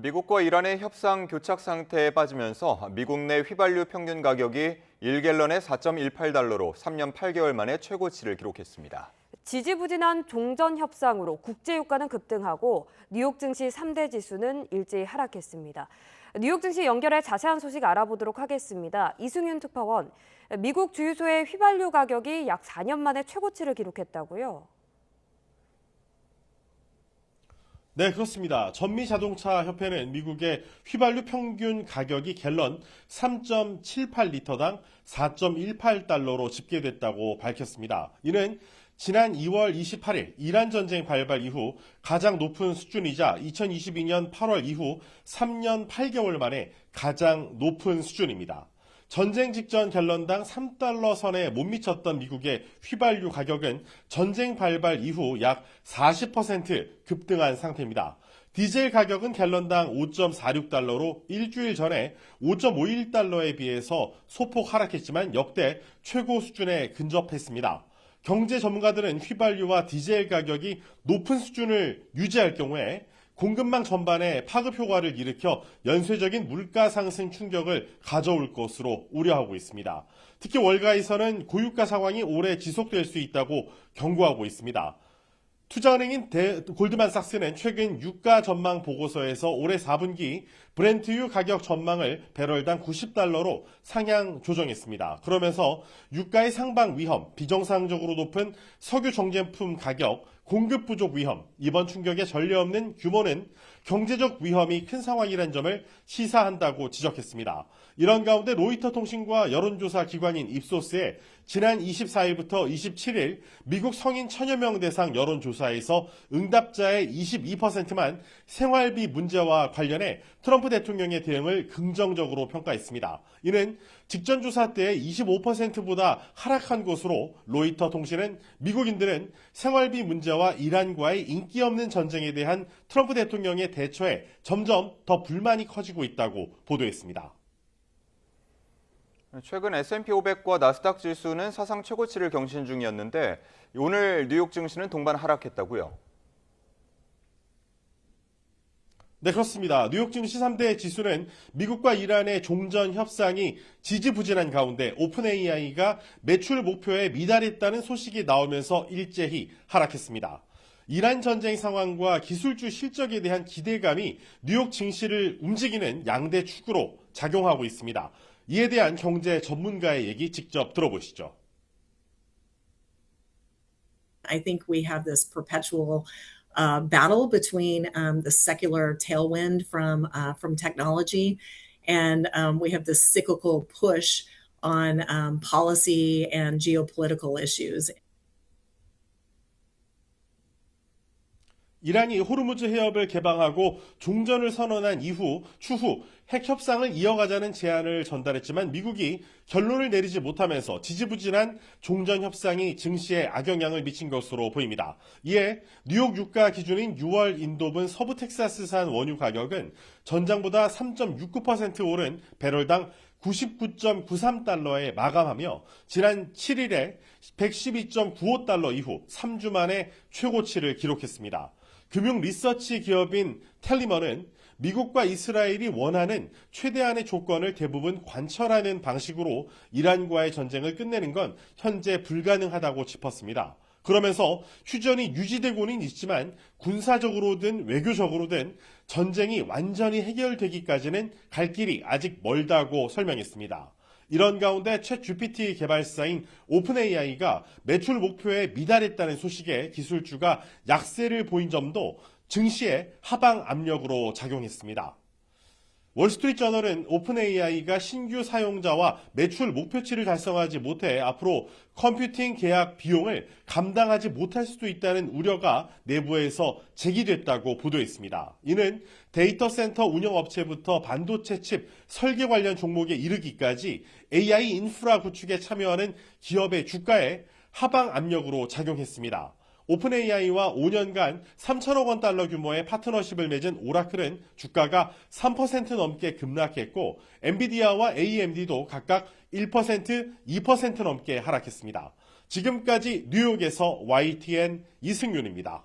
미국과 이란의 협상 교착 상태에 빠지면서 미국 내 휘발유 평균 가격이 1갤런에 4.18달러로 3년 8개월 만에 최고치를 기록했습니다. 지지부진한 종전 협상으로 국제유가는 급등하고 뉴욕 증시 3대 지수는 일제히 하락했습니다. 뉴욕 증시 연결해 자세한 소식 알아보도록 하겠습니다. 이승윤 특파원, 미국 주유소의 휘발유 가격이 약 4년 만에 최고치를 기록했다고요? 네, 그렇습니다. 전미자동차협회는 미국의 휘발유 평균 가격이 갤런 3.78리터당 4.18달러로 집계됐다고 밝혔습니다. 이는 지난 2월 28일 이란 전쟁 발발 이후 가장 높은 수준이자 2022년 8월 이후 3년 8개월 만에 가장 높은 수준입니다. 전쟁 직전 갤런당 3달러 선에 못 미쳤던 미국의 휘발유 가격은 전쟁 발발 이후 약 40% 급등한 상태입니다. 디젤 가격은 갤런당 5.46달러로 일주일 전에 5.51달러에 비해서 소폭 하락했지만 역대 최고 수준에 근접했습니다. 경제 전문가들은 휘발유와 디젤 가격이 높은 수준을 유지할 경우에 공급망 전반에 파급 효과를 일으켜 연쇄적인 물가 상승 충격을 가져올 것으로 우려하고 있습니다. 특히 월가에서는 고유가 상황이 오래 지속될 수 있다고 경고하고 있습니다. 투자은행인 골드만삭스는 최근 유가 전망 보고서에서 올해 4분기 브렌트유 가격 전망을 배럴당 90달러로 상향 조정했습니다. 그러면서 유가의 상방 위험, 비정상적으로 높은 석유 정제품 가격, 공급 부족 위험, 이번 충격의 전례 없는 규모는 경제적 위험이 큰 상황이라는 점을 시사한다고 지적했습니다. 이런 가운데 로이터 통신과 여론조사 기관인 입소스의 지난 24일부터 27일 미국 성인 1000여 명 대상 여론조사에서 응답자의 22%만 생활비 문제와 관련해 트럼프 대통령의 대응을 긍정적으로 평가했습니다. 이는 직전 조사 때 25%보다 하락한 것으로 로이터 통신은 미국인들은 생활비 문제와 이란과의 인기 없는 전쟁에 대한 트럼프 대통령의 대처에 점점 더 불만이 커지고 있다고 보도했습니다. 최근 S&P 500과 나스닥 지수는 사상 최고치를 경신 중이었는데 오늘 뉴욕 증시는 동반 하락했다고요? 네, 그렇습니다. 뉴욕 증시 3대 지수는 미국과 이란의 종전 협상이 지지부진한 가운데 오픈AI가 매출 목표에 미달했다는 소식이 나오면서 일제히 하락했습니다. 이란 전쟁 상황과 기술주 실적에 대한 기대감이 뉴욕 증시를 움직이는 양대 축으로 작용하고 있습니다. 이에 대한 경제 전문가의 얘기 직접 들어보시죠. I think we have this perpetual battle between the secular tailwind from technology, and we have this cyclical push on policy and geopolitical issues. 이란이 호르무즈 해협을 개방하고 종전을 선언한 추후 핵 협상을 이어가자는 제안을 전달했지만 미국이 결론을 내리지 못하면서 지지부진한 종전 협상이 증시에 악영향을 미친 것으로 보입니다. 이에 뉴욕 유가 기준인 6월 인도분 서부 텍사스산 원유 가격은 전장보다 3.69% 오른 배럴당 99.93달러에 마감하며 지난 7일에 112.95달러 이후 3주 만에 최고치를 기록했습니다. 금융 리서치 기업인 텔리먼은 미국과 이스라엘이 원하는 최대한의 조건을 대부분 관철하는 방식으로 이란과의 전쟁을 끝내는 건 현재 불가능하다고 짚었습니다. 그러면서 휴전이 유지되고는 있지만 군사적으로든 외교적으로든 전쟁이 완전히 해결되기까지는 갈 길이 아직 멀다고 설명했습니다. 이런 가운데 챗 GPT 개발사인 오픈AI가 매출 목표에 미달했다는 소식에 기술주가 약세를 보인 점도 증시에 하방 압력으로 작용했습니다. 월스트리트저널은 오픈AI가 신규 사용자와 매출 목표치를 달성하지 못해 앞으로 컴퓨팅 계약 비용을 감당하지 못할 수도 있다는 우려가 내부에서 제기됐다고 보도했습니다. 이는 데이터 센터 운영업체부터 반도체 칩 설계 관련 종목에 이르기까지 AI 인프라 구축에 참여하는 기업의 주가에 하방 압력으로 작용했습니다. 오픈AI와 5년간 3천억 원 달러 규모의 파트너십을 맺은 오라클은 주가가 3% 넘게 급락했고 엔비디아와 AMD도 각각 1%, 2% 넘게 하락했습니다. 지금까지 뉴욕에서 YTN 이승윤입니다.